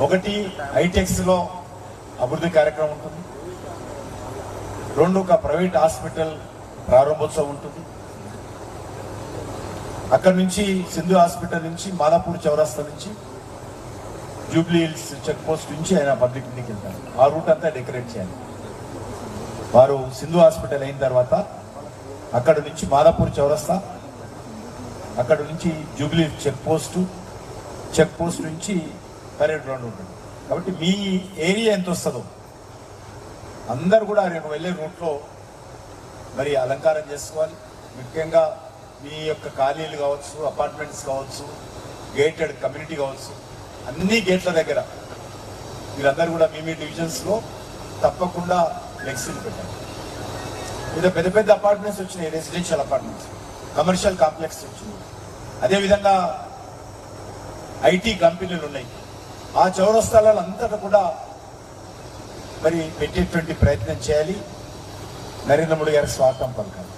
ఒకటి హైటెక్స్లో అభివృద్ధి కార్యక్రమం ఉంటుంది, రెండు ఒక ప్రైవేట్ హాస్పిటల్ ప్రారంభోత్సవం ఉంటుంది, అక్కడి నుంచి సింధు హాస్పిటల్ నుంచి మాదాపూర్ చౌరస్తా నుంచి జూబ్లీ హిల్స్ చెక్ పోస్ట్ నుంచి ఆయన పబ్లిక్ ఇంటికి వెళ్తారు. ఆ రూట్ అంతా డెకరేట్ చేయాలి. వారు సింధు హాస్పిటల్ అయిన తర్వాత అక్కడ నుంచి మాదాపూర్ చౌరస్తా, అక్కడ నుంచి జూబ్లీ చెక్ పోస్ట్ నుంచి పరేడ్ గ్రౌండ్ ఉంటుంది. కాబట్టి మీ ఏరియా ఎంత వస్తుందో అందరు కూడా రేపు వెళ్ళే రూట్లో మరి అలంకారం చేసుకోవాలి. ముఖ్యంగా మీ యొక్క ఖాళీలు కావచ్చు, అపార్ట్మెంట్స్ కావచ్చు, గేటెడ్ కమ్యూనిటీ కావచ్చు, అన్ని గేట్ల దగ్గర మీరందరూ కూడా మీ డివిజన్స్లో తప్పకుండా ఫ్లెక్సీలు పెట్టండి. ఏదో పెద్ద పెద్ద అపార్ట్మెంట్స్ వచ్చినాయి, రెసిడెన్షియల్ అపార్ట్మెంట్స్, కమర్షియల్ కాంప్లెక్స్ వచ్చినాయి, అదేవిధంగా ఐటీ కంపెనీలు ఉన్నాయి. ఆ చౌరస్తాలలో అంతటా కూడా మరి పెట్టేటువంటి ప్రయత్నం చేయాలి. నరేంద్ర మోడీ గారికి స్వాగతం పలకాలి.